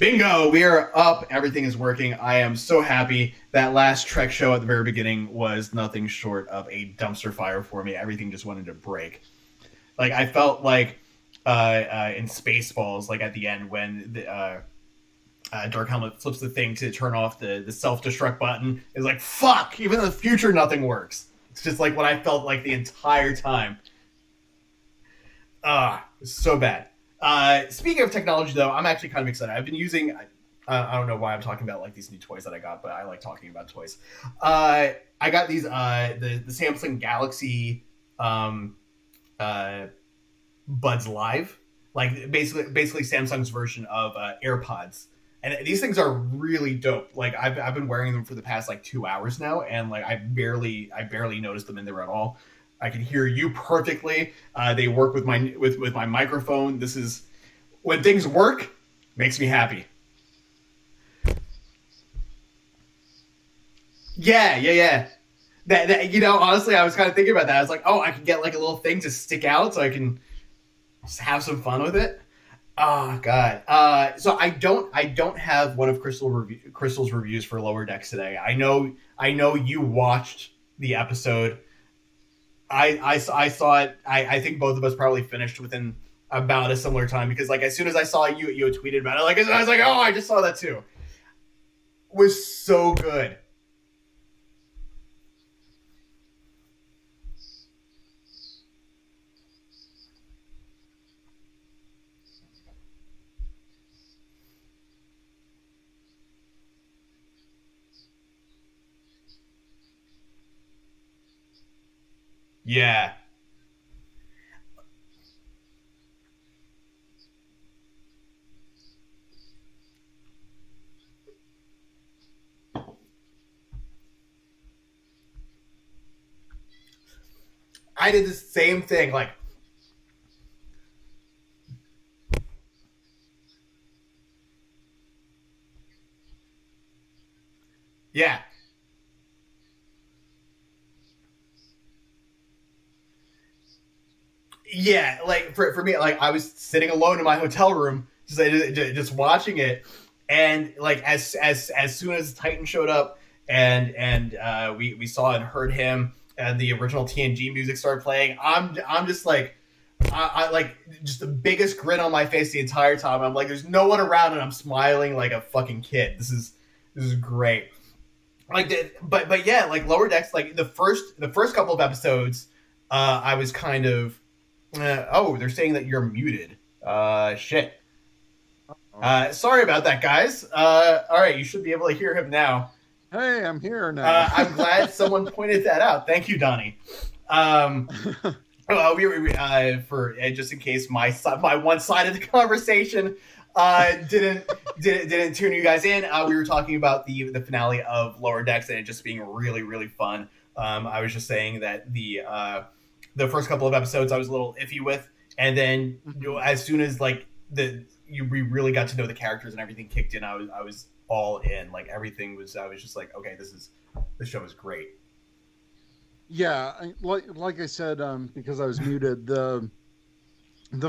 Bingo! We are up. Everything is working. I am so happy. That last Trek show at the very beginning was nothing short of a dumpster fire for me. Everything just wanted to break. Like, I felt like in Spaceballs, like at the end when Dark Helmet flips the thing to turn off the self-destruct button. It's like, fuck! Even in the future, nothing works. It's just like what I felt like the entire time. It's so bad. Speaking of technology, though, I'm actually kind of excited. I've been using... I don't know why I'm talking about like these new toys that I got, but I like talking about toys. I got these the Samsung Galaxy Buds Live, like basically Samsung's version of AirPods, and these things are really dope. Like I've been wearing them for the past like 2 hours now, and like I barely noticed them in there at all. I can hear you perfectly. They work with my microphone. This is when things work, makes me happy. Yeah. That honestly, I was kind of thinking about that. I was like, oh, I can get like a little thing to stick out so I can just have some fun with it. Oh God. So I don't have one of Crystal's reviews for Lower Decks today. I know you watched the episode. I saw it. I think both of us probably finished within about a similar time because like as soon as I saw you tweeted about it, like I was like, oh, I just saw that too. It was so good. Yeah. I did the same thing. Like, yeah. Yeah, like for me, like I was sitting alone in my hotel room, just watching it, and like as soon as Titan showed up, and we saw and heard him, and the original TNG music started playing, I'm just like, I like just the biggest grin on my face the entire time. I'm like, there's no one around, and I'm smiling like a fucking kid. This is great. Like, but yeah, like Lower Decks, like the first couple of episodes, I was kind of oh, they're saying that you're muted. Shit. Oh. Sorry about that, guys. All right, you should be able to hear him now. Hey, I'm here now. I'm glad someone pointed that out. Thank you, Donnie. Um, for just in case my one side of the conversation didn't tune you guys in. We were talking about the finale of Lower Decks and it just being really really fun. I was just saying that the first couple of episodes I was a little iffy with, and then as soon as like we really got to know the characters and everything kicked in, I was all in. Like everything was, I was just like, okay, this show is great. Yeah, like I said, because I was muted, the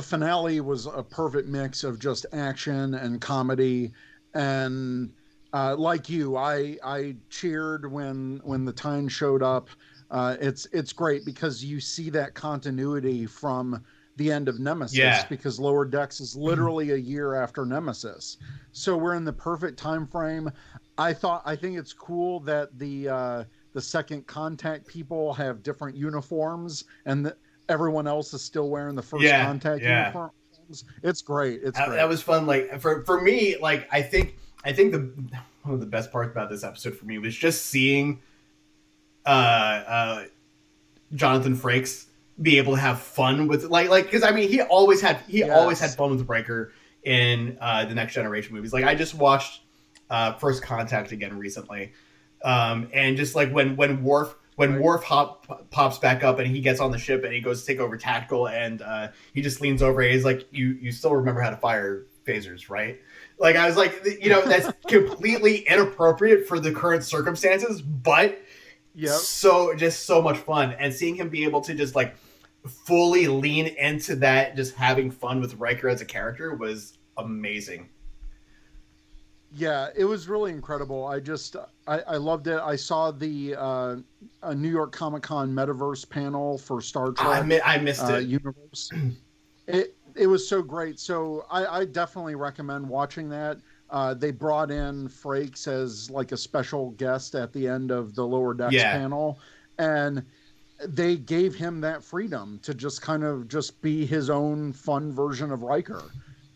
finale was a perfect mix of just action and comedy, and like you, I cheered when the Tyne showed up. It's great because you see that continuity from the end of Nemesis, Yeah. because Lower Decks is literally a year after Nemesis, so we're in the perfect time frame. I think it's cool that the second contact people have different uniforms and everyone else is still wearing the first contact uniforms. It's great. It's great. That was fun. Like for me, like I think the one of the best parts about this episode for me was just seeing Jonathan Frakes be able to have fun with like because I mean he always had fun with Riker in the Next Generation movies. Like I just watched First Contact again recently, and just like when Worf pops back up and he gets on the ship and he goes to take over tactical and he just leans over and he's like, you still remember how to fire phasers, right? Like I was like, that's completely inappropriate for the current circumstances, but so much fun. And seeing him be able to just like fully lean into that, just having fun with Riker as a character was amazing. Yeah, it was really incredible. I loved it. I saw the a New York Comic Con Metaverse panel for Star Trek I missed it. universe. It was so great. So I definitely recommend watching that. They brought in Frakes as like a special guest at the end of the Lower Decks Yeah. panel, and they gave him that freedom to just kind of just be his own fun version of Riker.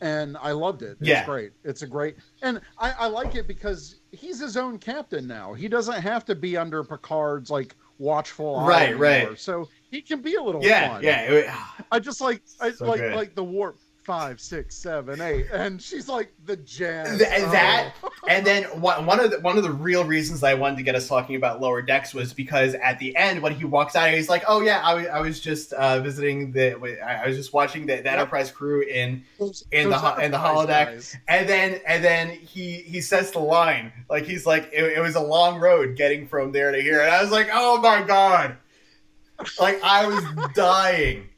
And I loved it. It's Yeah. great. It's a great, and I like it because he's his own captain now. He doesn't have to be under Picard's like watchful eye anymore. Right. So he can be a little fun. Yeah. I just So like good. like the warp 5, 6, 7, 8, and she's like the jazz. That and then one of the real reasons I wanted to get us talking about Lower Decks was because at the end when he walks out, he's like, "Oh yeah, I was just visiting I was just watching the Enterprise crew in the holodeck," guys. and then he says the line like he's like, "It was a long road getting from there to here," and I was like, "Oh my god!" Like I was dying.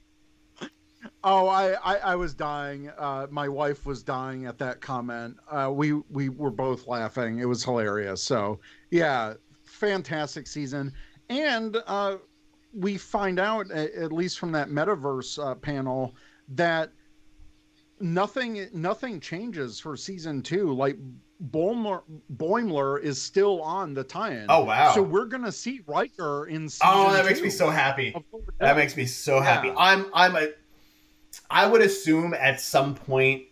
Oh, I was dying. My wife was dying at that comment. We were both laughing. It was hilarious. So yeah, fantastic season. And we find out, at least from that metaverse panel, that nothing changes for season 2. Like Boimler is still on the tie-in. Oh wow! So we're gonna see Riker in season 2. That makes me so happy. That makes me so happy. I would assume at some point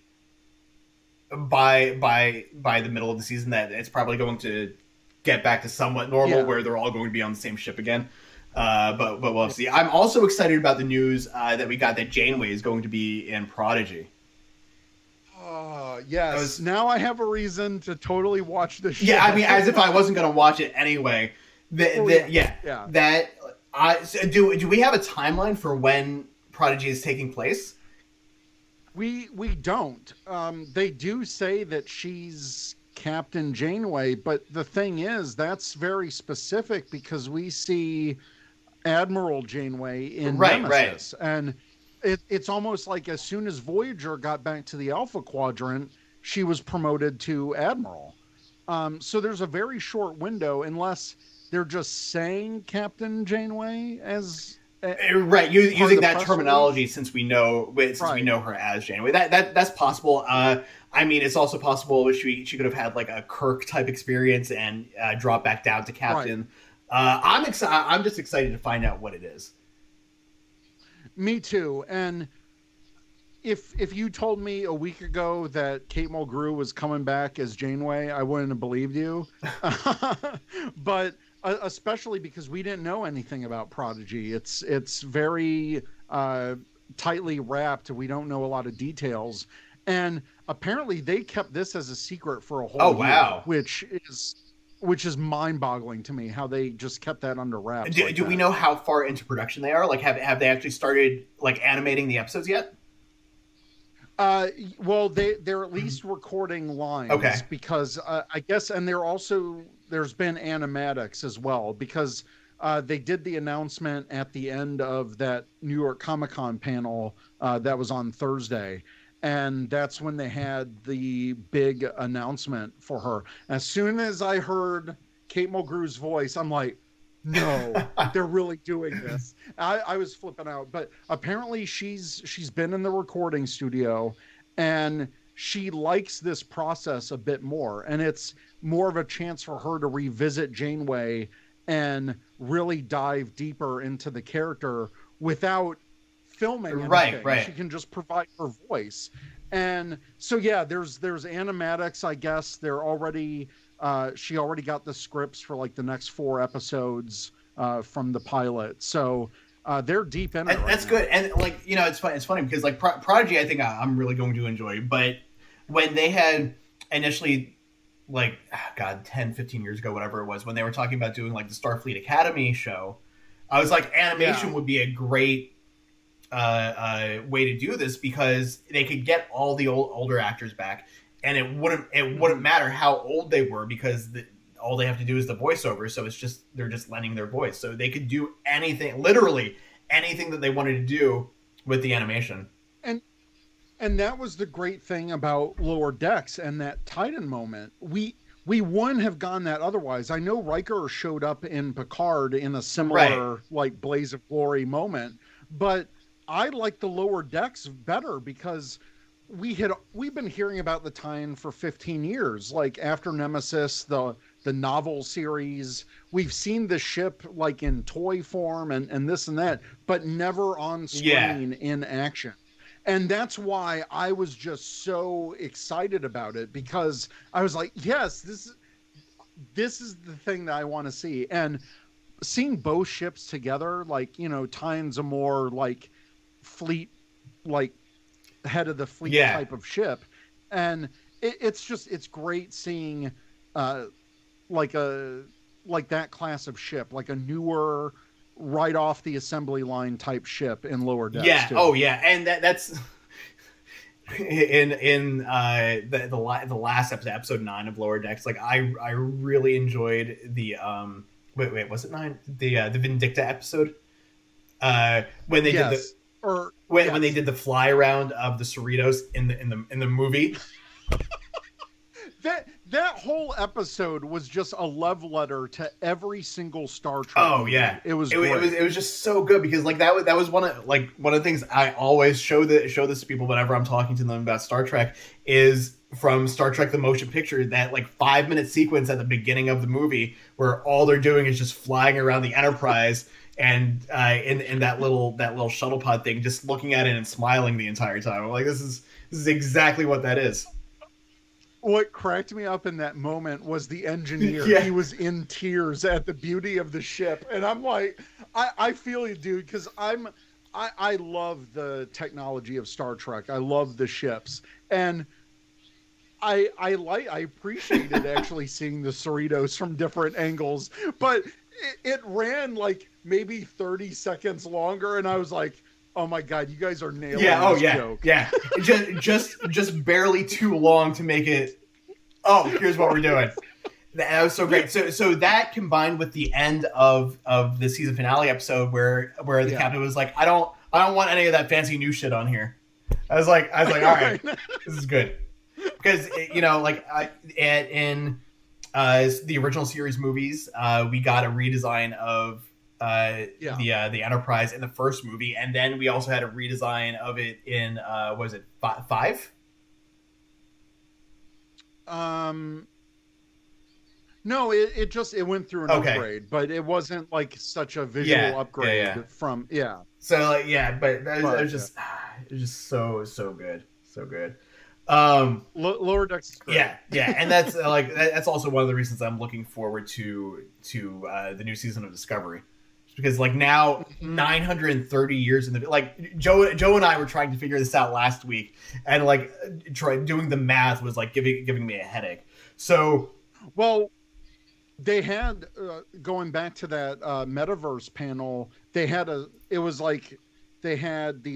by the middle of the season that it's probably going to get back to somewhat normal where they're all going to be on the same ship again. But we'll see. I'm also excited about the news that we got that Janeway is going to be in Prodigy. Yes. Now I have a reason to totally watch the show. Yeah, I mean, as if I wasn't going to watch it anyway. Do we have a timeline for when Prodigy is taking place? We don't. They do say that she's Captain Janeway, but the thing is, that's very specific because we see Admiral Janeway in Nemesis, and it's almost like as soon as Voyager got back to the Alpha Quadrant, she was promoted to Admiral. So there's a very short window, unless they're just saying Captain Janeway as. Right, using that terminology since we know her as Janeway. That's possible. I mean, it's also possible she could have had like a Kirk type experience and drop back down to Captain. Right. I'm just excited to find out what it is. Me too. And if you told me a week ago that Kate Mulgrew was coming back as Janeway, I wouldn't have believed you. But especially because we didn't know anything about Prodigy. It's very tightly wrapped. We don't know a lot of details. And apparently they kept this as a secret for a whole year, which is mind-boggling to me how they just kept that under wraps. Do we know how far into production they are? Like have they actually started like animating the episodes yet? Well, they're at least recording lines because I guess, and there's been animatics as well because they did the announcement at the end of that New York Comic Con panel that was on Thursday. And that's when they had the big announcement for her. As soon as I heard Kate Mulgrew's voice, I'm like, no, they're really doing this. I was flipping out, but apparently she's been in the recording studio and she likes this process a bit more. And it's more of a chance for her to revisit Janeway and really dive deeper into the character without filming anything. Right. She can just provide her voice. And so, yeah, there's animatics, I guess. They're already... she already got the scripts for like the next 4 episodes from the pilot, so they're deep in it. That's good, and like it's funny because like Prodigy, I think I'm really going to enjoy. But when they had initially, like, 10, 15 years ago, whatever it was, when they were talking about doing like the Starfleet Academy show, I was like, animation would be a great way to do this because they could get all the older actors back. And it wouldn't matter how old they were because all they have to do is the voiceover. So they're just lending their voice. So they could do anything, literally anything that they wanted to do with the animation. And that was the great thing about Lower Decks and that Titan moment. We wouldn't have gone that otherwise. I know Riker showed up in Picard in a Right. similar like Blaze of Glory moment, but I like the Lower Decks better because we've been hearing about the Titan for 15 years. Like after Nemesis, the novel series, we've seen the ship like in toy form and this and that, but never on screen in action. And that's why I was just so excited about it, because I was like, yes, this is the thing that I want to see. And seeing both ships together, like, Tyn's a more like fleet, like head of the fleet type of ship. And it's great seeing like that class of ship, like a newer, right off the assembly line type ship in Lower Decks. Too. Oh yeah, and that's in the last episode 9 of Lower Decks. Like I really enjoyed the wait, was it 9? The Vindicta episode, when they did when they did the fly around of the Cerritos in the movie. That whole episode was just a love letter to every single Star Trek. Oh movie. yeah, it was just so good, because like that was one of the things I always show this to people whenever I'm talking to them about Star Trek, is from Star Trek the Motion Picture, that like 5-minute sequence at the beginning of the movie where all they're doing is just flying around the Enterprise and in that little shuttle pod thing, just looking at it and smiling the entire time. I'm like, this is exactly what that is. What cracked me up in that moment was the engineer. Yeah. He was in tears at the beauty of the ship. And I'm like, I feel you, dude, because I love the technology of Star Trek. I love the ships. And I appreciated actually seeing the Cerritos from different angles. But it ran like maybe 30 seconds longer, and I was like, oh my God, you guys are nailing this joke. Yeah. just barely too long to make it. Oh, here's what we're doing. That was so great. So that combined with the end of the season finale episode where the captain was like, I don't want any of that fancy new shit on here. I was like, all right, this is good, because in the original series movies, we got a redesign of the Enterprise in the first movie, and then we also had a redesign of it in was it 5? No, it went through an upgrade, but it wasn't like such a visual upgrade from So but it was just so good, so good. Lower Decks is great. Yeah, and that's that's also one of the reasons I'm looking forward to the new season of Discovery. Because like now 930 years in the, like Joe and I were trying to figure this out last week, and like doing the math was like giving me a headache. So well, they had going back to that metaverse panel, they had the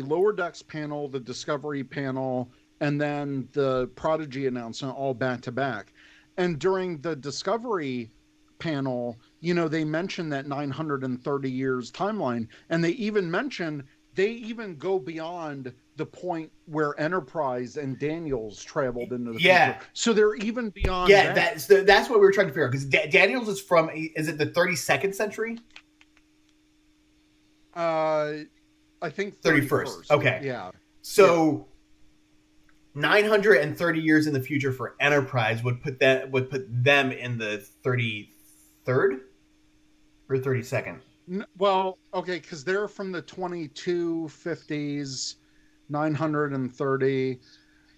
Lower Decks panel, the Discovery panel, and then the Prodigy announcement all back to back. And during the Discovery panel, they mentioned that 930 years timeline, and they even go beyond the point where Enterprise and Daniels traveled into the future. So they're even beyond that. That's what we were trying to figure out, because Daniels is from, is it the 32nd century? I think 31st. Okay. Yeah. So 930 years in the future for Enterprise would put them in the 33rd or 32nd. Well, okay, because they're from the 2250s, 930.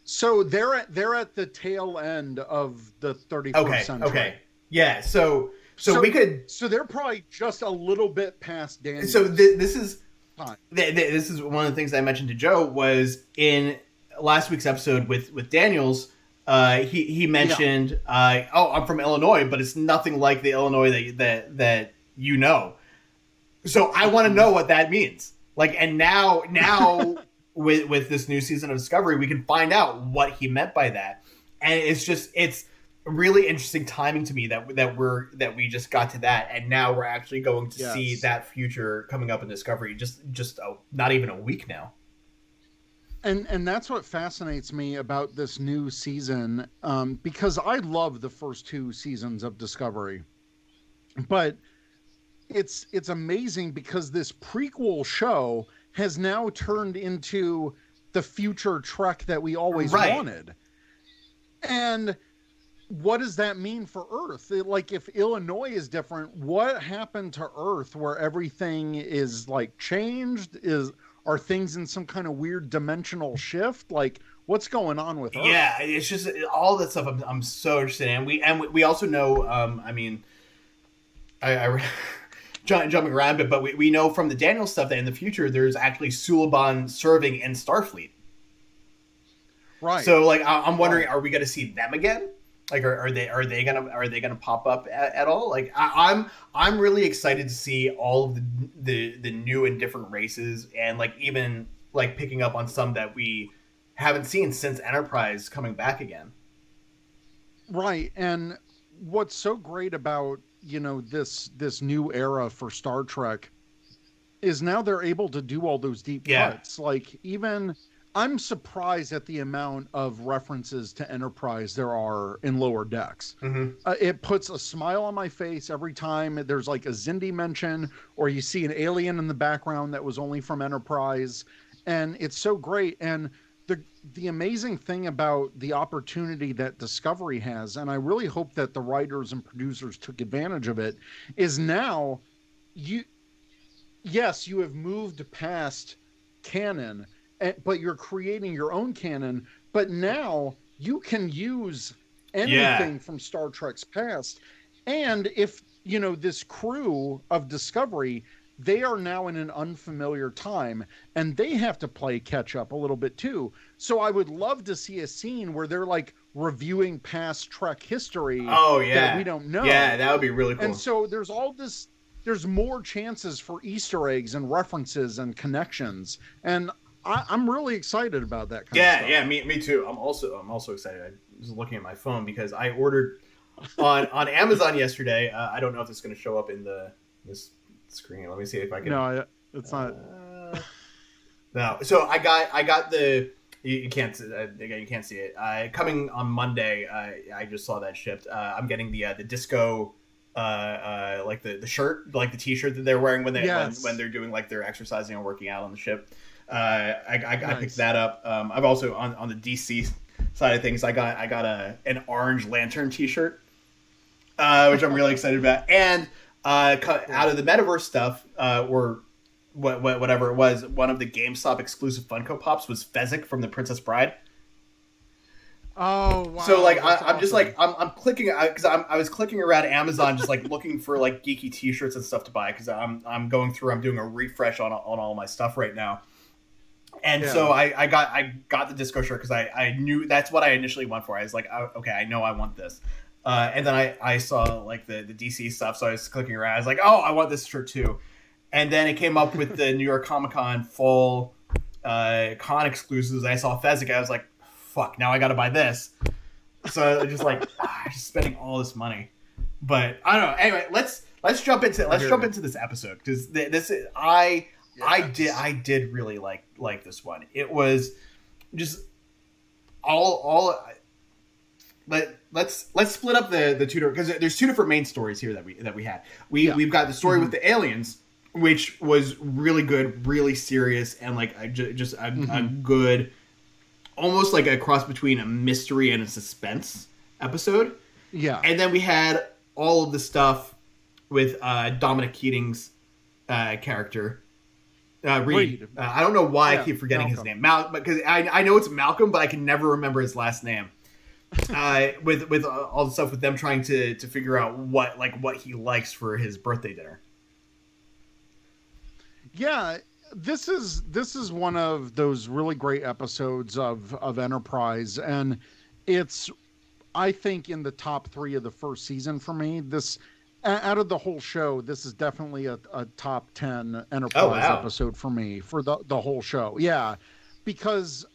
So they're at the tail end of the 31st century. Okay. Yeah. So we could. So they're probably just a little bit past Daniels. So this is this is one of the things I mentioned to Joe was in last week's episode with Daniels. He mentioned, I'm from Illinois, but it's nothing like the Illinois that you know. So I want to know what that means. Like, and now with this new season of Discovery, we can find out what he meant by that. And it's really interesting timing to me that we just got to that, and now we're actually going to see that future coming up in Discovery. Just not even a week now. And that's what fascinates me about this new season, because I love the first two seasons of Discovery, but it's amazing because this prequel show has now turned into the future Trek that we always Right. wanted. And what does that mean for Earth? Like, if Illinois is different, what happened to Earth where everything is like changed? Are things in some kind of weird dimensional shift? Like, what's going on with Earth? Yeah, it's just all that stuff. I'm so interested in. We also know. I mean, I jumping around a bit, but we know from the Daniel stuff that in the future there's actually Suliban serving in Starfleet. Right. So like I'm wondering, are we going to see them again? Like are they gonna pop up at all? Like I'm really excited to see all of the new and different races, and like even like picking up on some that we haven't seen since Enterprise coming back again. Right. And what's so great about, this new era for Star Trek is now they're able to do all those deep cuts. Like, even I'm surprised at the amount of references to Enterprise there are in Lower Decks. It puts a smile on my face every time there's like a Xindi mention, or you see an alien in the background that was only from Enterprise. And it's so great. And the amazing thing about the opportunity that Discovery has, and I really hope that the writers and producers took advantage of it, is now you have moved past canon, but you're creating your own canon. But now you can use anything from Star Trek's past. And if, this crew of Discovery, they are now in an unfamiliar time, and they have to play catch up a little bit too. So I would love to see a scene where they're like reviewing past Trek history. Oh yeah, that we don't know. Yeah, that would be really cool. And so there's all this. There's more chances for Easter eggs and references and connections, and I'm really excited about that kind of stuff. Yeah, me too. I'm also excited. I was looking at my phone because I ordered on Amazon yesterday. I don't know if it's going to show up in this screen. Let me see if I can. No, it's not. No, so I got the. You can't again. You can't see it. Coming on Monday. I just saw that shipped. I'm getting the disco. Like the shirt, like the T-shirt that they're wearing when when they're doing like their exercising and working out on the ship. I picked that up. I've also on the DC side of things. I got an Orange Lantern T-shirt, which I'm really excited about. And out of the metaverse stuff, or whatever it was, one of the GameStop exclusive Funko Pops was Fezzik from The Princess Bride. Oh wow! So like I'm just like I'm clicking because I was clicking around Amazon just like looking for like geeky T-shirts and stuff to buy because I'm going through, I'm doing a refresh on all my stuff right now, and so I got the disco shirt because I knew that's what I initially went for. I was like, okay, I know I want this, and then I saw like the DC stuff, so I was clicking around. I was like, oh, I want this shirt too, and then it came up with the New York Comic Con fall con exclusives. I saw Fezzik. I was like, fuck, now I gotta buy this. So just like just spending all this money. But I don't know. Anyway, let's jump into this episode because I did really like this one. It was just all let's split up the two, because there's two different main stories here that we had. We've got the story with the aliens, which was really good, really serious, and like a good, almost like a cross between a mystery and a suspense episode. Yeah. And then we had all of the stuff with Dominic Keating's character, Reed. I don't know why I keep forgetting his name. Because I know it's Malcolm, but I can never remember his last name. With all the stuff with them trying to figure out what he likes for his birthday dinner. Yeah. This is one of those really great episodes of Enterprise, and it's, I think, in the top 3 of the first season for me. This, out of the whole show, this is definitely a top 10 Enterprise episode for me for the whole show. Yeah, because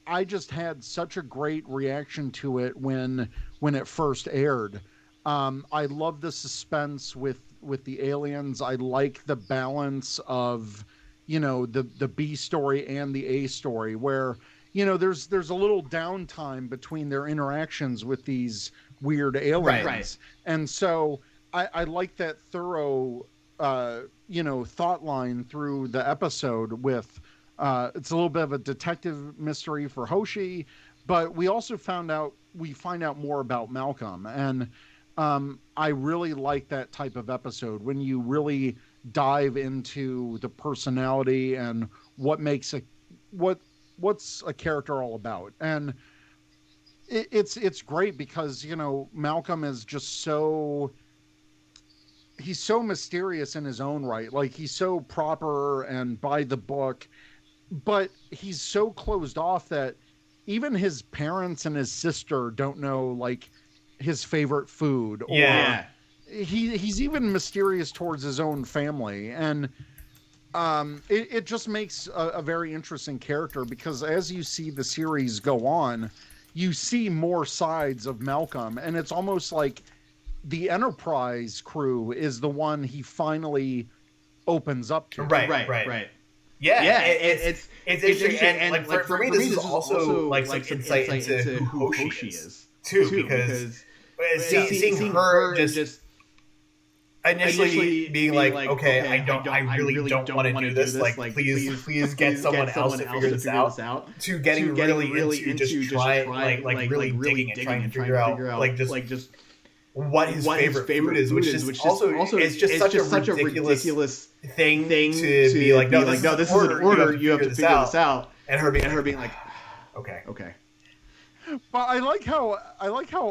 I just had such a great reaction to it when it first aired. I love the suspense with the aliens. I like the balance of, the B story and the A story, where there's a little downtime between their interactions with these weird aliens. Right. And so I like that thorough thought line through the episode with it's a little bit of a detective mystery for Hoshi, but we also find out more about Malcolm. And I really like that type of episode when you really dive into the personality and what makes what's a character all about. And it's great because Malcolm is just he's so mysterious in his own right. Like, he's so proper and by the book, but he's so closed off that even his parents and his sister don't know, like, his favorite food. Or he's even mysterious towards his own family. And it just makes a very interesting character, because as you see the series go on, you see more sides of Malcolm, and it's almost like the Enterprise crew is the one he finally opens up to. Right. Yeah, it's interesting. And like for me, this is also like some insight into who Hoshi is too, because seeing her just initially being like, okay, I really don't want to do this. Like, please get someone else to figure this out. To getting really into just trying, like really digging and trying to figure out, like just what his favorite food is, which is also it's just such a ridiculous thing to be like, no, this is an order. You have to figure this out. And her being like, okay. But I like how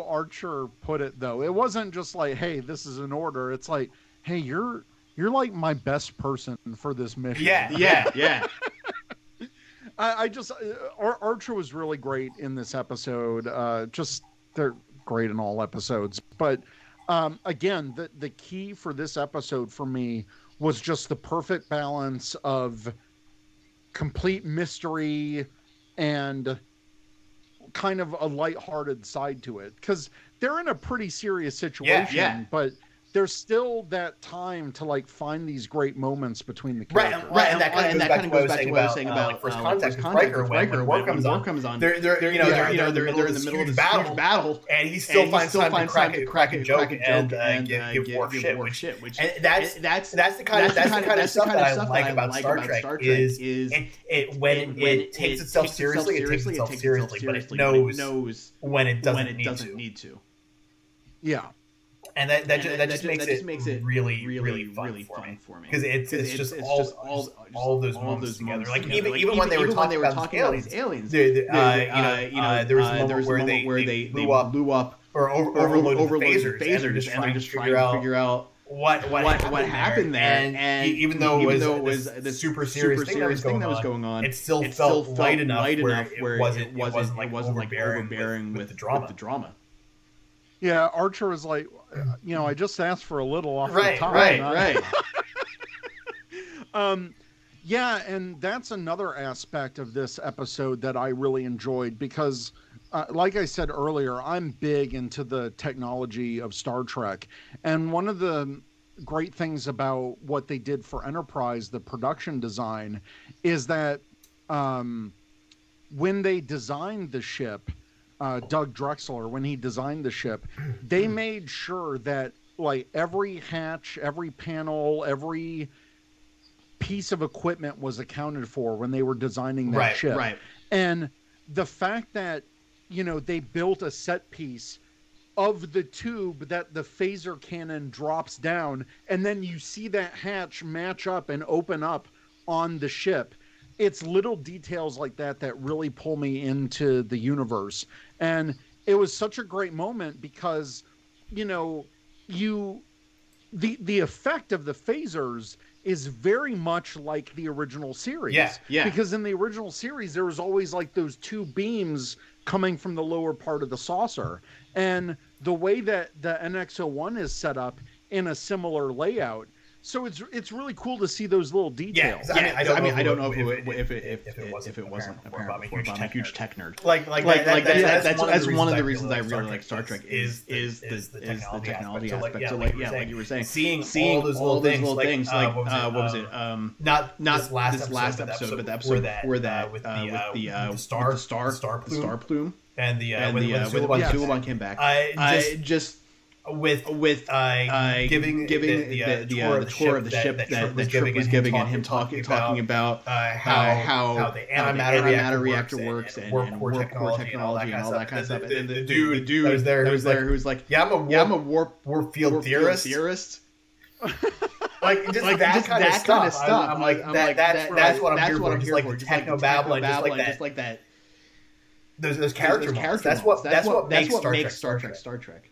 Archer put it, though. It wasn't just like, hey, this is an order. It's like, hey, you're like my best person for this mission. Yeah. I just Archer was really great in this episode. They're great in all episodes, but again, the key for this episode for me was just the perfect balance of complete mystery and kind of a lighthearted side to it, because they're in a pretty serious situation, but there's still that time to like find these great moments between the characters. Right, and that kind of goes back to what I was saying about First Contact with Riker. When war comes on, they're in the middle of this huge battle, and he still finds time to crack a joke and give Worf shit. Which that's the kind of stuff that I like about Star Trek is it when it takes itself seriously, but it knows when it doesn't need to. Yeah. And that just makes it really fun for me, because it's just all those moments together. Like even when they were talking about these aliens, there was a moment where they blew up or overloaded phasers, and they're just trying to figure out what happened there. And even though it was this super serious thing that was going on, it still felt light enough where it wasn't like overbearing with the drama. Yeah, Archer was like, I just asked for a little off the top. Right. Yeah, and that's another aspect of this episode that I really enjoyed, because, like I said earlier, I'm big into the technology of Star Trek. And one of the great things about what they did for Enterprise, the production design, is that when they designed the ship, Doug Drexler, when he designed the ship, they made sure that like every hatch, every panel, every piece of equipment was accounted for when they were designing that ship. Right. And the fact that, they built a set piece of the tube that the phaser cannon drops down, and then you see that hatch match up and open up on the ship. It's little details like that that really pull me into the universe. And it was such a great moment because, the effect of the phasers is very much like the original series. Yeah. Because in the original series, there was always like those two beams coming from the lower part of the saucer. And the way that the NX-01 is set up in a similar layout, So it's really cool to see those little details. Yeah, I don't know if it wasn't apparent before, but I'm a huge tech nerd. That's one of the reasons I really like Star Trek is the technology aspect. So like you were saying, seeing all those little things, like what was it? Not this last episode, but the episode before that with the star plume and when Suleiman came back. Just with giving the tour of the ship that Trip was giving, and him talking about how the antimatter reactor works and warp core technology and all that kind of stuff. And the dude that was there who's like, I'm a warp field theorist. Like just that kind of stuff. I'm like, that's what I'm here for. Just like techno babble and just like that. Those character moments. That's what makes Star Trek.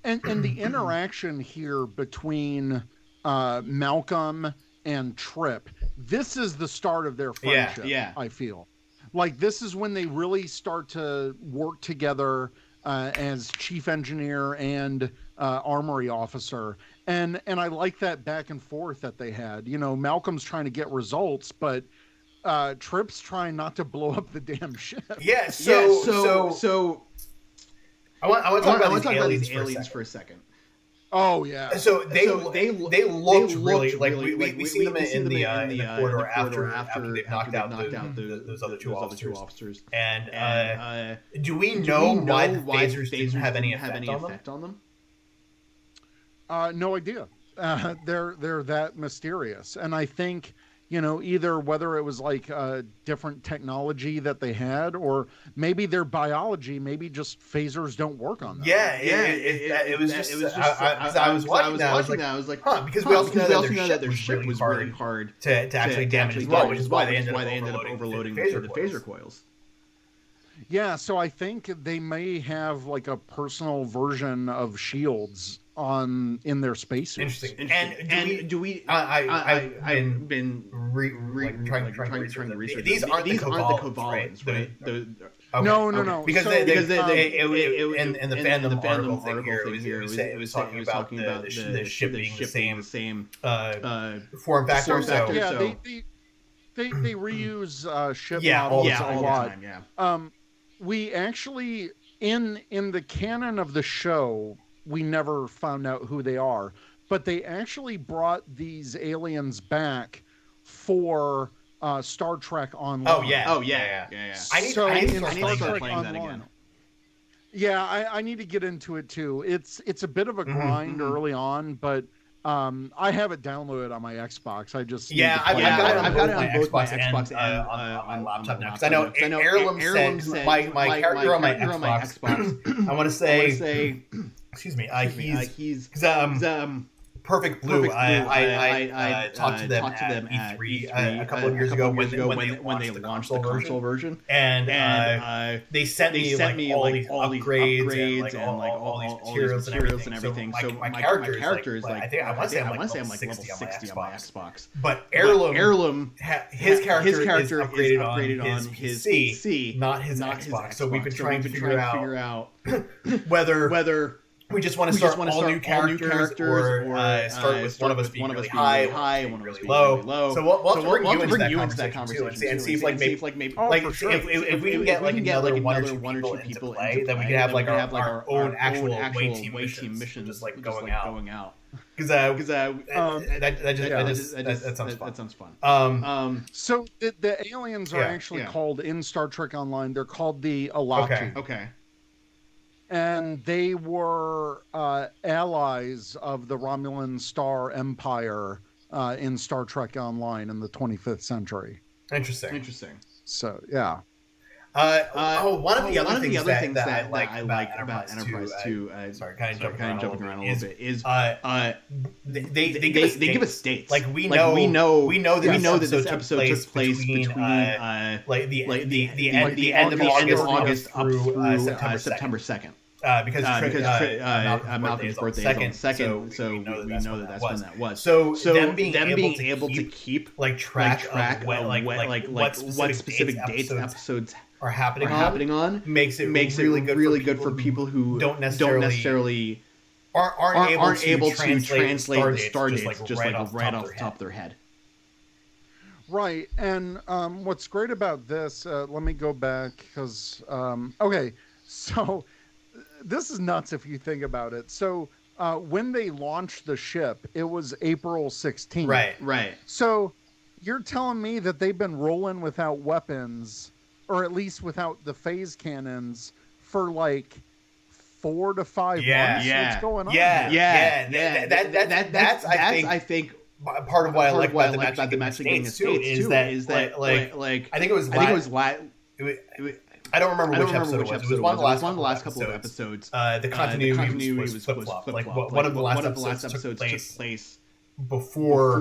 And the interaction here between Malcolm and Trip, this is the start of their friendship. Yeah. I feel like this is when they really start to work together as chief engineer and armory officer. And I like that back and forth that they had. You know, Malcolm's trying to get results, but Trip's trying not to blow up the damn ship. Yeah. So I want to talk about these aliens for a second. Oh yeah. So they looked really like we see them in the corridor after they knocked out those other two officers. And do we know why the phasers didn't have any effect on them? No idea. They're that mysterious, and I think, you know, either whether it was like a different technology that they had, or maybe their biology, maybe just phasers don't work on them. It was just I was watching that. I was like, because we also know that their ship was really hard to actually damage as well, which is why they ended up overloading the phaser coils. Yeah, so I think they may have like a personal version of shields in their spacesuits. Interesting. And do we? I've been trying to research. These aren't the Kovalans, right? No. Because in the fandom article thing here, it was talking about the ship being the same form factor. So yeah, they reuse ship models a lot. Yeah. We actually in the canon of the show, we never found out who they are, but they actually brought these aliens back for Star Trek Online. Oh yeah. I need to start playing that again. Yeah, I need to get into it too. It's a bit of a grind early on, but I have it downloaded on my Xbox. I just I've got it on both my Xbox and on my laptop now, because I know Heirloom said my character on my Xbox. I want to say. Excuse me. He's Perfect Blue. I talked to them at E3 a couple of years ago when they launched the console version, and they sent me all these upgrades and all these materials and everything. So my character is like, I want to say I'm like level 60 on my Xbox. But Heirloom, his character is upgraded on his PC, not his Xbox. So we've been trying to figure out whether we just want to start all new characters, or start with one of us being really high and one of us being really low. So we'll have to bring you into that conversation and see if if we can get another one or two people into play, then we can have our own actual away team missions, just like going out. Because that sounds fun. So the aliens are actually called in Star Trek Online. They're called the Alaki. Okay. And they were allies of the Romulan Star Empire in Star Trek Online in the 25th century. Interesting. So, yeah. One of the other things that I like about Enterprise 2, sorry, kind of jumping around a little bit, is they give us dates. Like we know that this episode took place between the end of August up through September 2nd. Because Malcolm's birthday is on the 2nd, so we know that that's when that was. So them being able to keep track of what specific dates episodes are happening on makes it really good for people who don't necessarily aren't able to translate the star dates just like right off the top of their head. Right, and what's great about this, let me go back because okay, so this is nuts if you think about it. So when they launched the ship, it was April 16th. Right. So you're telling me that they've been rolling without weapons, or at least without the phase cannons, for like 4 to 5 months? What's going on? That's I think part of why I like about the Mexican States too is that I think it was I don't remember which episode it was. It was one of the last couple of episodes. The continuity was flip-flopped. Like one of the last episodes took place before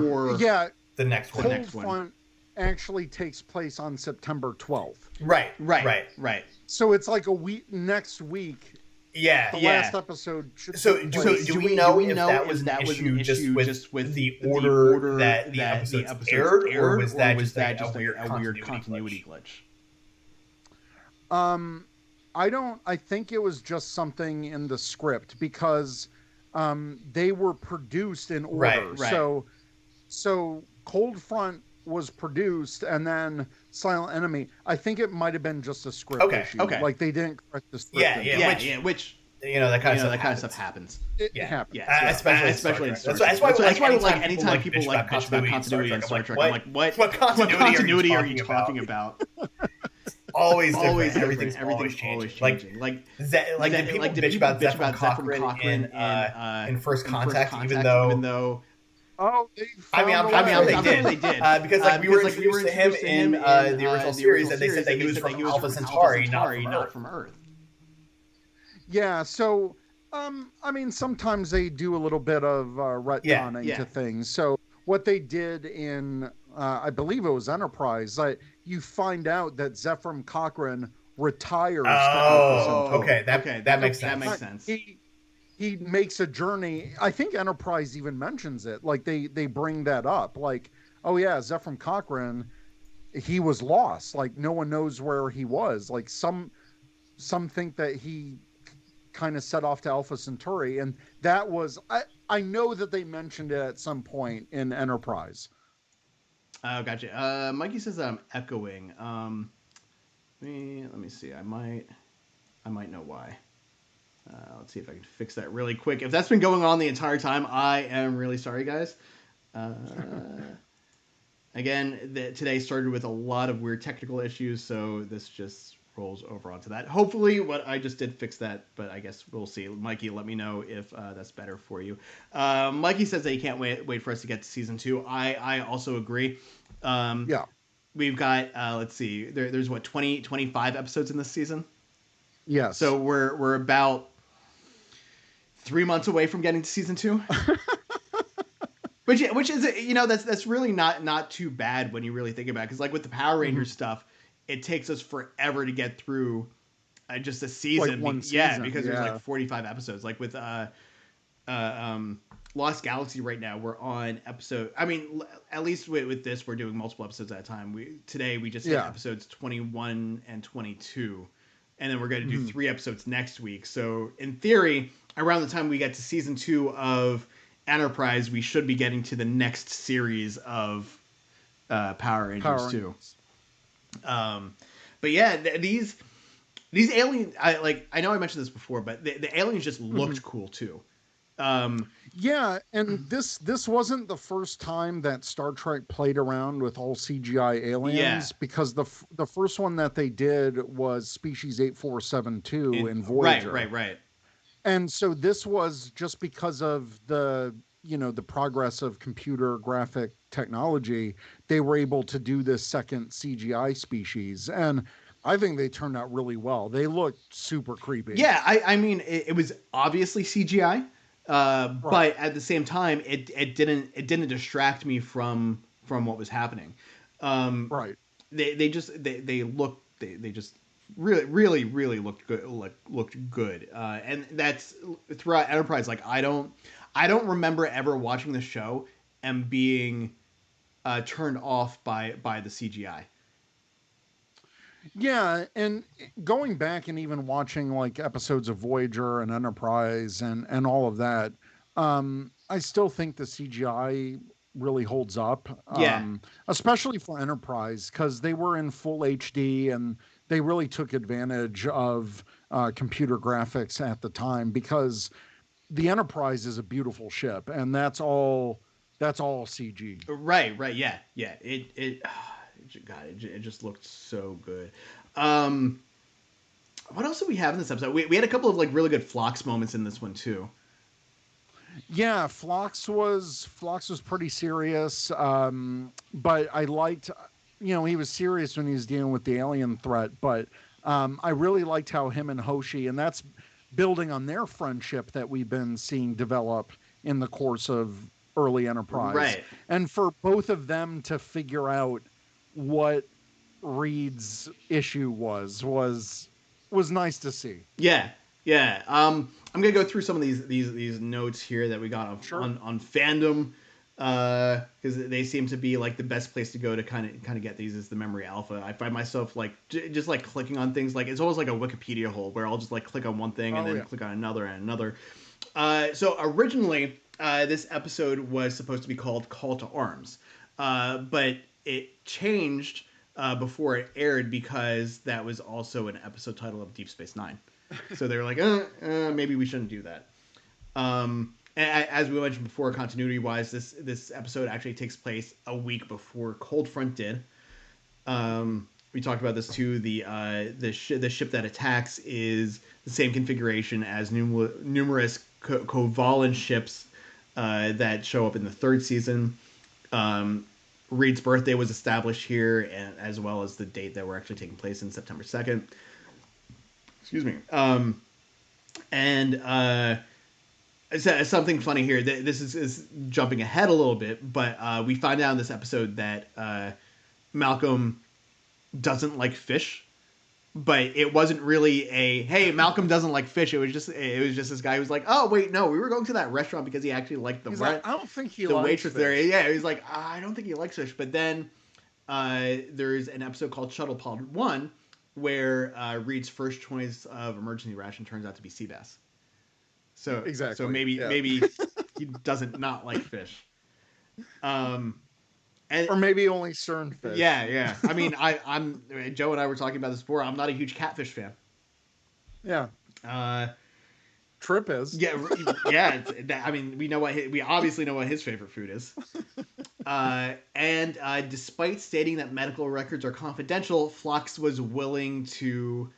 the next one. Cold Front actually takes place on September 12th. Right. So it's like a week next week. The last episode should do we know if that was an issue just with the order that the episodes aired, or was that just a weird continuity glitch? I think it was just something in the script because they were produced in order. Right. So Cold Front was produced, and then Silent Enemy. I think it might have been just a script issue. Okay. Like they didn't correct the script. Which that kind of stuff happens. It happens. Especially in Star Trek. That's why anytime people like bitch about continuity in Star Trek, I'm like, what continuity are you talking about? Always everything's always changing. Like did people bitch about Zephyr Cochrane in First Contact, even though. Oh, they did. Because we were introduced to him in the original series, and they said that he was from Alpha Centauri, not from Earth. Yeah, so sometimes they do a little bit of retconning to things. So what they did in, I believe it was Enterprise, you find out that Zephyr Cochrane retires. That makes sense. He makes a journey. I think Enterprise even mentions it. Like they bring that up. Like, oh yeah, Zephyr Cochrane, he was lost. Like no one knows where he was. Like some think that he kind of set off to Alpha Centauri, and that was I know that they mentioned it at some point in Enterprise. Oh, gotcha. Mikey says I'm echoing. Let me see. I might know why. Let's see if I can fix that really quick. If that's been going on the entire time, I am really sorry, guys. Again, today started with a lot of weird technical issues, so this just rolls over onto that. Hopefully, what I just did fix that, but I guess we'll see. Mikey, let me know if that's better for you. Mikey says that he can't wait for us to get to season 2. I also agree. We've got let's see. There's 25 episodes in this season. Yeah. So we're about 3 months away from getting to season 2. which is that's really not too bad when you really think about it, because like with the Power Rangers stuff, it takes us forever to get through just a season. Like one season. Because there's like 45 episodes. Like with Lost Galaxy right now, we're on episode. I mean, at least with this, we're doing multiple episodes at a time. Today we just hit episodes 21 and 22, and then we're going to do 3 episodes next week. So in theory, around the time we get to season 2 of Enterprise, we should be getting to the next series of Power Rangers too. But yeah, these aliens. I know I mentioned this before, but the aliens just looked cool too. Yeah, and this wasn't the first time that Star Trek played around with all CGI aliens, because the first one that they did was Species 8472 in Voyager. Right. And so this was just because of the progress of computer graphic technology, they were able to do this second CGI species, and I think they turned out really well. They looked super creepy. Yeah, I mean, it was obviously CGI. But at the same time, it didn't distract me from what was happening. They just really looked good. And that's throughout Enterprise. Like I don't remember ever watching the show and being turned off by the CGI. Yeah, and going back and even watching like episodes of Voyager and Enterprise and all of that, I still think the CGI really holds up. Yeah. Especially for Enterprise because they were in full HD and they really took advantage of computer graphics at the time because the Enterprise is a beautiful ship and that's all CG. Right. Yeah. God, it just looked so good. Um, what else do we have in this episode? We had a couple of like really good Phlox moments in this one too. Yeah, Phlox was pretty serious, but I liked, he was serious when he was dealing with the alien threat. But I really liked how him and Hoshi, and that's building on their friendship that we've been seeing develop in the course of early Enterprise, Right. and for both of them to figure out what Reed's issue was nice to see. Yeah. I'm gonna go through some of these notes here that we got on fandom, because they seem to be like the best place to go to kind of get these is the Memory Alpha. I find myself like just like clicking on things like it's almost like a Wikipedia hole where I'll just like click on one thing and then click on another and another. So originally, this episode was supposed to be called Call to Arms, but it changed before it aired because that was also an episode title of Deep Space Nine. So they were like, maybe we shouldn't do that. As we mentioned before, continuity-wise, this episode actually takes place a week before Cold Front did. We talked about this too. The ship that attacks is the same configuration as numerous Kovalan ships that show up in the third season. Reed's birthday was established here, and as well as the date that we're actually taking place in September 2nd. Excuse me. And something funny here. This is jumping ahead a little bit, but we find out in this episode that Malcolm doesn't like fish. But it wasn't really a hey, Malcolm doesn't like fish. It was just this guy who was like, oh wait, no, we were going to that restaurant because he actually liked the I don't think he the likes waitress fish. there. Yeah, he was like, I don't think he likes fish. But then there's an episode called Shuttle Pod 1 where Reed's first choice of emergency ration turns out to be sea bass. So exactly. So maybe he doesn't not like fish. Or maybe only cernfish. Yeah. I mean, I'm Joe and I were talking about this before. I'm not a huge catfish fan. Yeah. Trip is. Yeah. I mean, we obviously know what his favorite food is. And despite stating that medical records are confidential, Phlox was willing to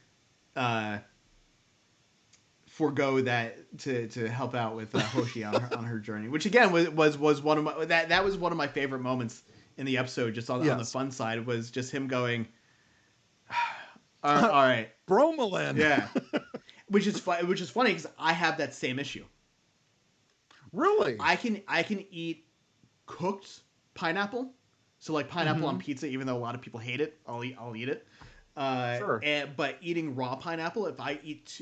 forego that to help out with Hoshi on her journey, which again was one of my that was one of my favorite moments in the episode. Just on the fun side was just him going, all right, bromelain. Yeah, which is funny because I have that same issue. Really, I can eat cooked pineapple, so like pineapple on pizza, even though a lot of people hate it, I'll eat it. Sure. But eating raw pineapple, if I eat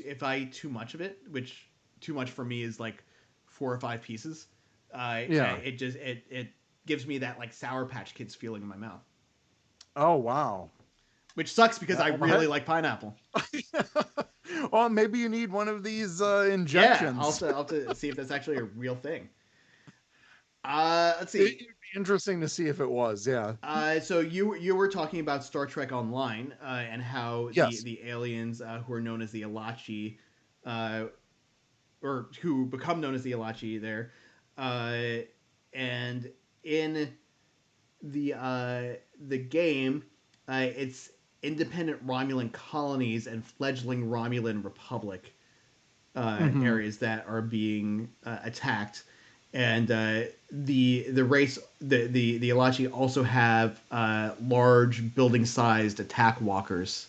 too much of it, which too much for me is like 4 or 5 pieces, it gives me that like Sour Patch Kids feeling in my mouth. Oh wow. Which sucks because I really like pineapple. Well, maybe you need one of these injections. Yeah, I'll have to see if that's actually a real thing. Let's see. It'd be interesting to see if it was. Yeah. So you were talking about Star Trek Online and how the aliens who are known as the Ilachi, or who become known as the Ilachi there, and in the game, it's independent Romulan colonies and fledgling Romulan Republic areas that are being attacked. And the race, the Ilachi also have large building-sized attack walkers.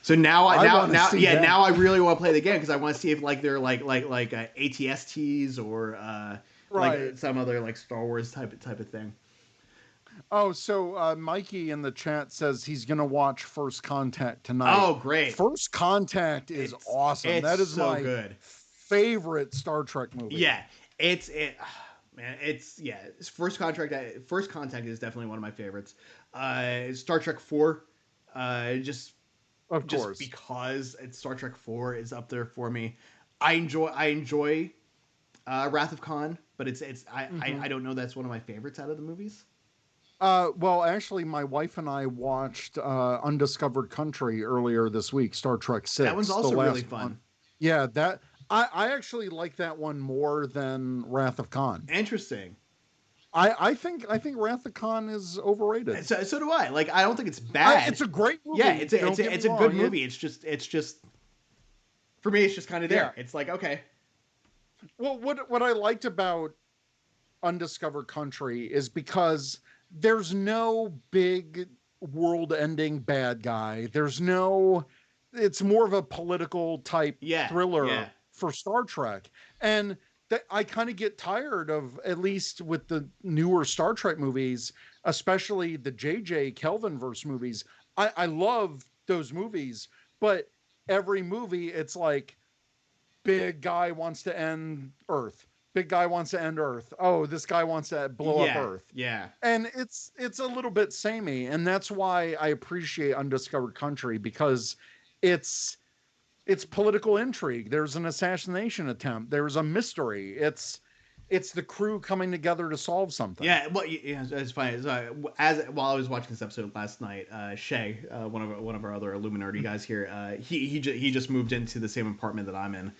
So now I really want to play the game because I want to see if like they're like ATSTs or like some other like Star Wars type of thing. Oh, so Mikey in the chat says he's gonna watch First Contact tonight. Oh, great! First Contact is awesome. That is so my good. Favorite Star Trek movie. Yeah, First Contact is definitely one of my favorites. Star Trek 4 just of course, because it's Star Trek 4 is up there for me. I enjoy Wrath of Khan, but I don't know that's one of my favorites out of the movies. Well, actually, my wife and I watched Undiscovered Country earlier this week, Star Trek 6. That one's also really fun. One. Yeah, that I actually like that one more than Wrath of Khan. Interesting. I think Wrath of Khan is overrated. So do I. Like, I don't think it's bad. It's a great movie. Yeah, it's a good movie. It's just for me, it's just kind of there. Yeah. It's like, okay. Well, what I liked about Undiscovered Country is because there's no big world-ending bad guy. It's more of a political type thriller for Star Trek. And that I kind of get tired of, at least with the newer Star Trek movies, especially the J.J. Kelvinverse movies. I love those movies, but every movie it's like big guy wants to end Earth. Big guy wants to end Earth. Oh, this guy wants to blow up Earth. Yeah. And it's a little bit samey. And that's why I appreciate Undiscovered Country, because it's political intrigue. There's an assassination attempt. There's a mystery. It's the crew coming together to solve something. Yeah, well, it's funny. While I was watching this episode last night, Shay, one of our other Illuminerdi guys here, he just moved into the same apartment that I'm in.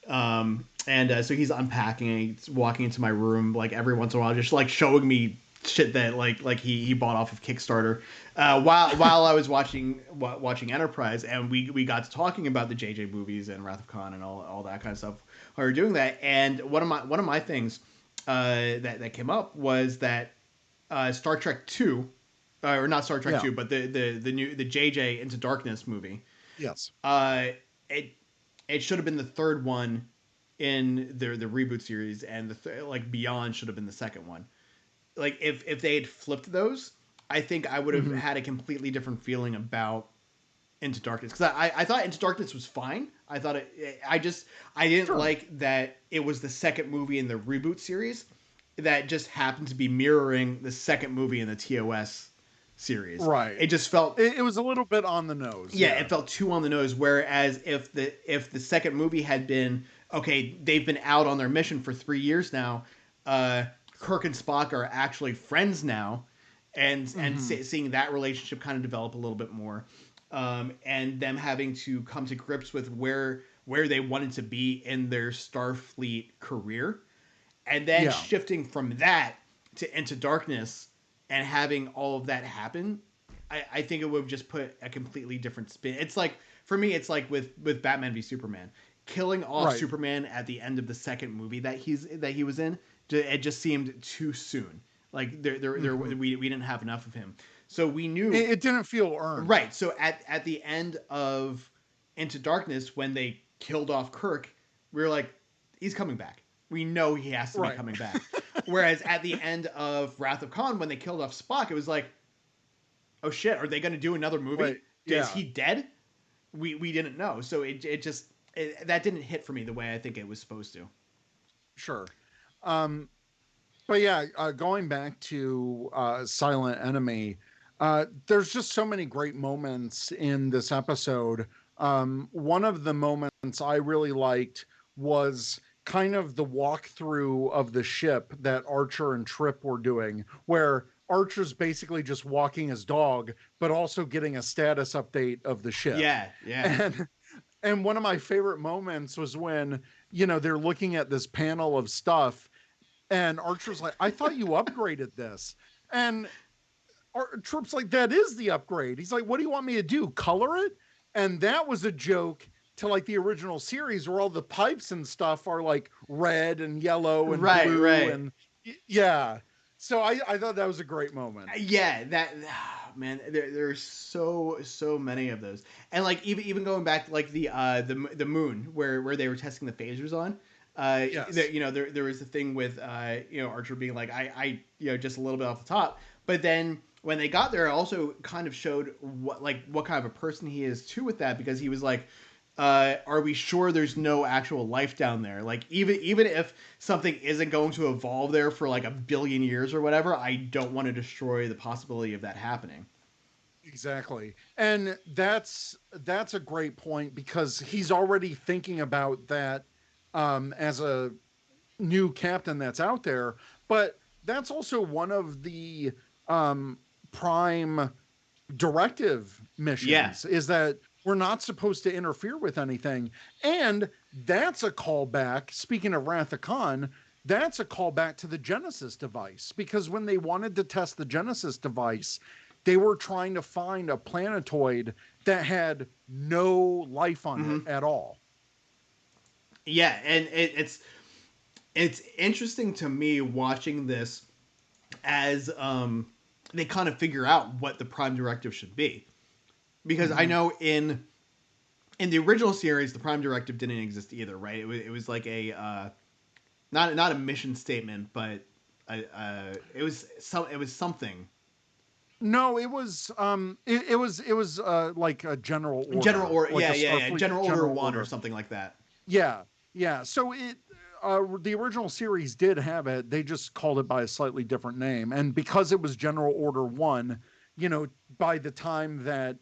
So he's unpacking and he's walking into my room like every once in a while, just like showing me shit that like he bought off of Kickstarter while I was watching Enterprise, and we got to talking about the JJ movies and Wrath of Khan and all that kind of stuff while we were doing that. And one of my things that came up was that Star Trek 2 or not Star Trek 2, but the new JJ Into Darkness movie. Yes. It should have been the third one in the reboot series, and Beyond should have been the second one. Like if they had flipped those, I think I would have had a completely different feeling about Into Darkness, because I thought Into Darkness was fine. I thought I didn't like that it was the second movie in the reboot series that just happened to be mirroring the second movie in the TOS series. Right. It just felt it was a little bit on the nose. Yeah, it felt too on the nose. Whereas if the second movie had been, okay, they've been out on their mission for 3 years now. Kirk and Spock are actually friends now, and seeing that relationship kind of develop a little bit more, and them having to come to grips with where they wanted to be in their Starfleet career, and then shifting from that to Into Darkness and having all of that happen, I think it would have just put a completely different spin. It's like, for me, it's like with Batman v Superman, killing off Superman at the end of the second movie that he was in. It just seemed too soon. Like we didn't have enough of him, so we knew it didn't feel earned. Right. So at the end of Into Darkness, when they killed off Kirk, we were like, he's coming back. We know he has to be coming back. Whereas at the end of Wrath of Khan, when they killed off Spock, it was like, oh shit, are they going to do another movie? Is he dead? We didn't know. So it just that didn't hit for me the way I think it was supposed to. Sure. But yeah, going back to Silent Enemy, there's just so many great moments in this episode. One of the moments I really liked was kind of the walkthrough of the ship that Archer and Trip were doing, where Archer's basically just walking his dog, but also getting a status update of the ship. Yeah. And one of my favorite moments was when, they're looking at this panel of stuff, and Archer's like, I thought you upgraded this. And Trip's like, that is the upgrade. He's like, what do you want me to do? Color it? And that was a joke to like the original series where all the pipes and stuff are like red and yellow and blue. And yeah. So I thought that was a great moment. Yeah, man, there's so many of those. And like even going back to like the moon where they were testing the phasers on. Yes. There was the thing with Archer being like, I just a little bit off the top, but then when they got there, it also kind of showed what kind of a person he is too with that, because he was like, are we sure there's no actual life down there? Like even if something isn't going to evolve there for like 1 billion years or whatever, I don't want to destroy the possibility of that happening. Exactly. And that's a great point, because he's already thinking about that as a new captain that's out there. But that's also one of the prime directive missions, is that we're not supposed to interfere with anything. And that's a callback. Speaking of Wrath of Khan, that's a callback to the Genesis device, because when they wanted to test the Genesis device, they were trying to find a planetoid that had no life on it at all. Yeah, and it's interesting to me watching this as they kind of figure out what the prime directive should be, because I know in the original series the prime directive didn't exist either, right? It was like a not a mission statement, but it was something. No, it was like a general order. General order, like yeah. General order 1 or something like that. Yeah. So the original series did have it. They just called it by a slightly different name, and because it was General Order 1, by the time that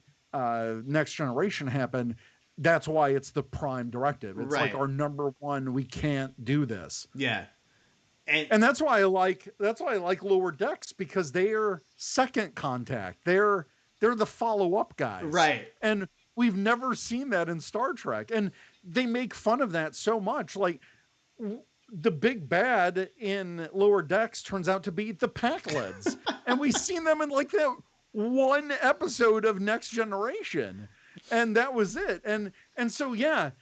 Next Generation happened, that's why it's the prime directive. It's like our number one. We can't do this. Yeah. And that's why I like Lower Decks, because they're second contact. They're the follow-up guys. Right. And we've never seen that in Star Trek. And they make fun of that so much. Like, the big bad in Lower Decks turns out to be the Packleads. And we've seen them in like that one episode of Next Generation. And that was it. And so, yeah,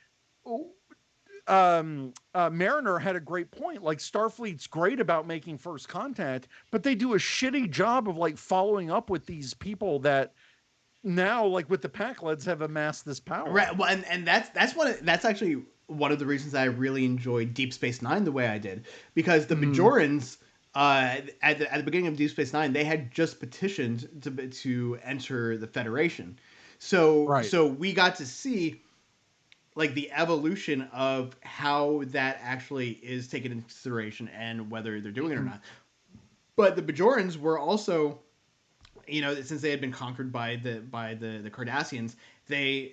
Mariner had a great point. Like, Starfleet's great about making first contact, but they do a shitty job of like following up with these people that now, like with the Packleads, have amassed this power. Right. Well, and that's actually one of the reasons I really enjoyed Deep Space Nine the way I did, because the Bajorans at the beginning of Deep Space Nine, they had just petitioned to enter the Federation, so we got to see like the evolution of how that actually is taken into consideration and whether they're doing it or not. But the Bajorans were also, since they had been conquered by the Cardassians, the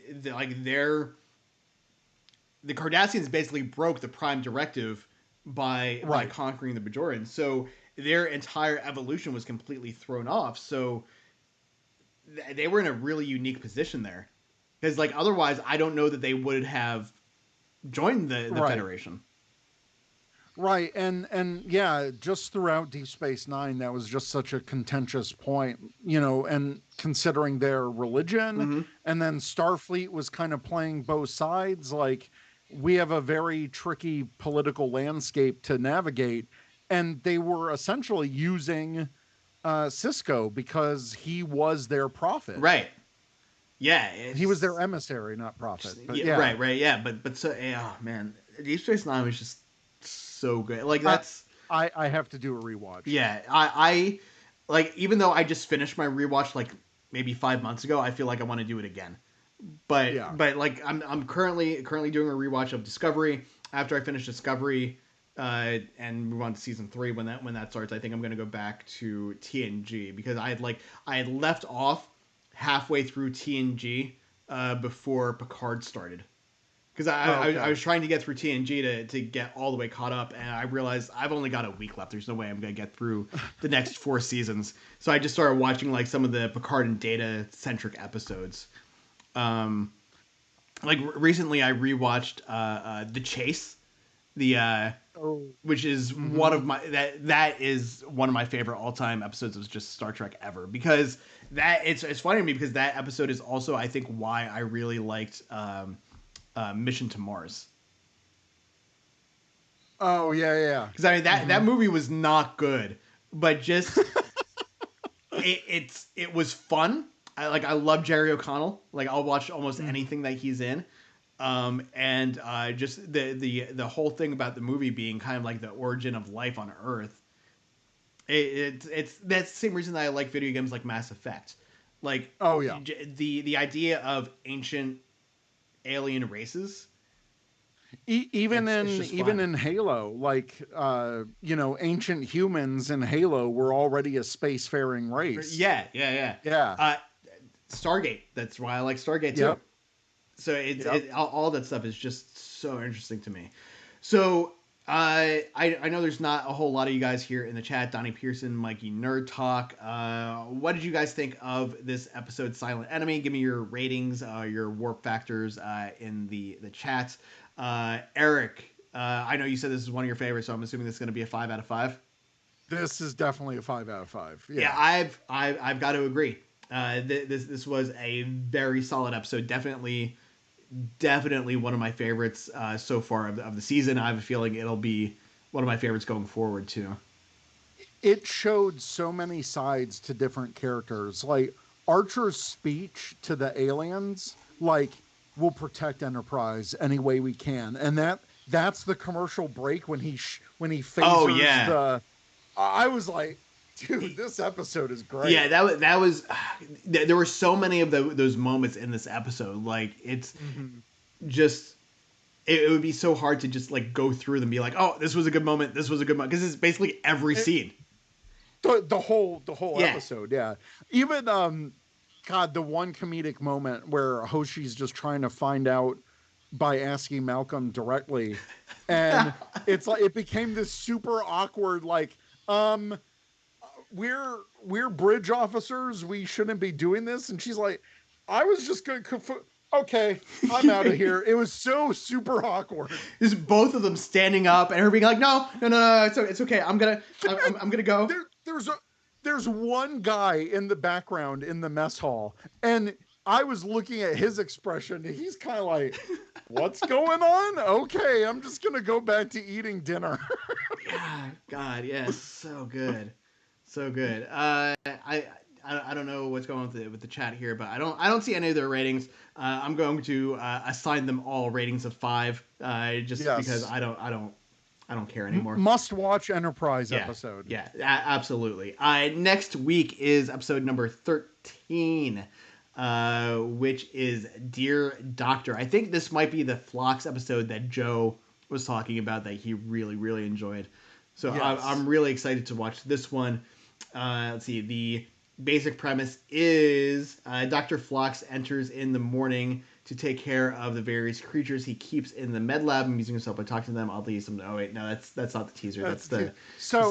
Cardassians basically broke the prime directive by conquering the Bajorans. So their entire evolution was completely thrown off. So they were in a really unique position there. Because, like, otherwise, I don't know that they would have joined the Federation. Right, and yeah, just throughout Deep Space Nine, that was just such a contentious point, and considering their religion, and then Starfleet was kind of playing both sides. Like, we have a very tricky political landscape to navigate, and they were essentially using Sisko because he was their prophet. Right. Yeah, he was their emissary, not prophet. But right, yeah. But so, oh man, Deep Space Nine was just so good. Like, that's I have to do a rewatch. Yeah, I like, even though I just finished my rewatch like maybe 5 months ago, I feel like I want to do it again. But like I'm currently doing a rewatch of Discovery. After I finish Discovery, and move on to season 3 when that starts, I think I'm gonna go back to TNG, because I had left off halfway through TNG before Picard started, because I was trying to get through TNG to get all the way caught up, and I realized I've only got a week left. There's no way I'm gonna get through the next 4 seasons. So I just started watching like some of the Picard and Data centric episodes. Like recently I rewatched The Chase, which is one of my that is one of my favorite all-time episodes of just Star Trek ever, because it's funny to me because that episode is also, I think, why I really liked Mission to Mars. Oh yeah. Because I mean that movie was not good, but just it was fun. I love Jerry O'Connell. Like, I'll watch almost anything that he's in. And just the whole thing about the movie being kind of like the origin of life on Earth. It's that's the same reason that I like video games like Mass Effect. Like, the idea of ancient alien races. Even in Halo, like ancient humans in Halo were already a spacefaring race. Yeah. Stargate. That's why I like Stargate too. Yep. So all that stuff is just so interesting to me. So I know there's not a whole lot of you guys here in the chat. Donnie Pearson, Mikey Nerd Talk. What did you guys think of this episode, Silent Enemy? Give me your ratings, your warp factors in the chat. Eric, I know you said this is one of your favorites, so I'm assuming this is going to be a 5 out of 5. This is definitely a 5 out of 5. Yeah, I've got to agree. This was a very solid episode. Definitely one of my favorites so far of the season. I have a feeling it'll be one of my favorites going forward too. It showed so many sides to different characters. Like Archer's speech to the aliens, like, we'll protect Enterprise any way we can, and that's the commercial break when he phasers the. I was like, dude, this episode is great. Yeah, that was. There were so many of those moments in this episode. Like, it's just. It would be so hard to just like go through them and be like, oh, this was a good moment. This was a good moment, because it's basically every scene. The whole episode, yeah. Even God, the one comedic moment where Hoshi's just trying to find out by asking Malcolm directly, and it's like it became this super awkward, like, we're bridge officers, we shouldn't be doing this, and she's like, I was just gonna okay, I'm out of here. It was so super awkward. Just both of them standing up and her being like, no, it's okay. I'm gonna go. There's one guy in the background in the mess hall, and I was looking at his expression. He's kind of like, what's going on? Okay, I'm just gonna go back to eating dinner. Yeah, God, yeah, so good. So good. I don't know what's going on with the chat here, but I don't see any of their ratings. I'm going to assign them all ratings of 5, because I don't care anymore. Must watch Enterprise episode. Yeah, absolutely. Next week is episode number 13, which is Dear Doctor. I think this might be the Phlox episode that Joe was talking about that he really, really enjoyed. So yes. I'm really excited to watch this one. Let's see. The basic premise is Dr. Phlox enters in the morning to take care of the various creatures he keeps in the med lab, amusing himself by talking to them. I'll leave some. Oh wait, no, that's not the teaser. That's the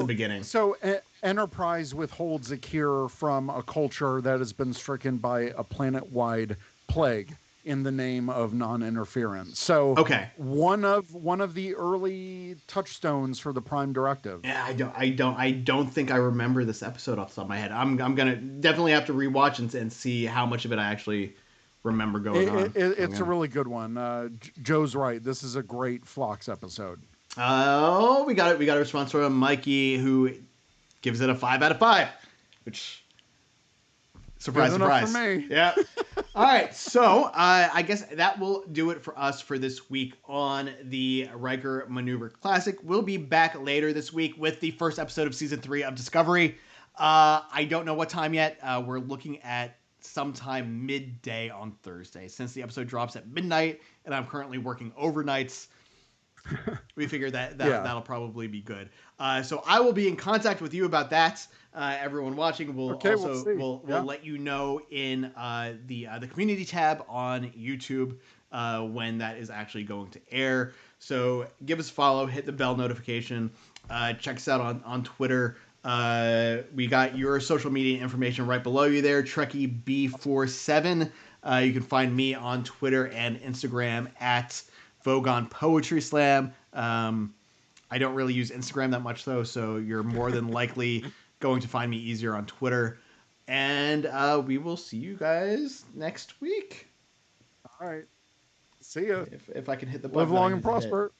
beginning. So Enterprise withholds a cure from a culture that has been stricken by a planet-wide plague in the name of non-interference. So one of the early touchstones for the Prime Directive. Yeah, I don't think I remember this episode off the top of my head. I'm gonna definitely have to rewatch and see how much of it I actually remember going on. It's a really good one. Joe's right. This is a great Phlox episode. Oh, we got a response from Mikey, who gives it a 5 out of 5, which surprise. For me. Yeah. All right, so I guess that will do it for us for this week on the Riker Maneuver Classic. We'll be back later this week with the first episode of Season 3 of Discovery. I don't know what time yet. We're looking at sometime midday on Thursday. Since the episode drops at midnight, and I'm currently working overnights, we figured that'll probably be good. So I will be in contact with you about that. Everyone watching will we'll let you know in the community tab on YouTube when that is actually going to air. So give us a follow, hit the bell notification, check us out on Twitter. We got your social media information right below you there, Trekkie B47. You can find me on Twitter and Instagram at Vogon Poetry Slam. I don't really use Instagram that much though, so you're more than likely going to find me easier on Twitter. And we will see you guys next week. All right. See ya. If I can hit the button. Live long and prosper.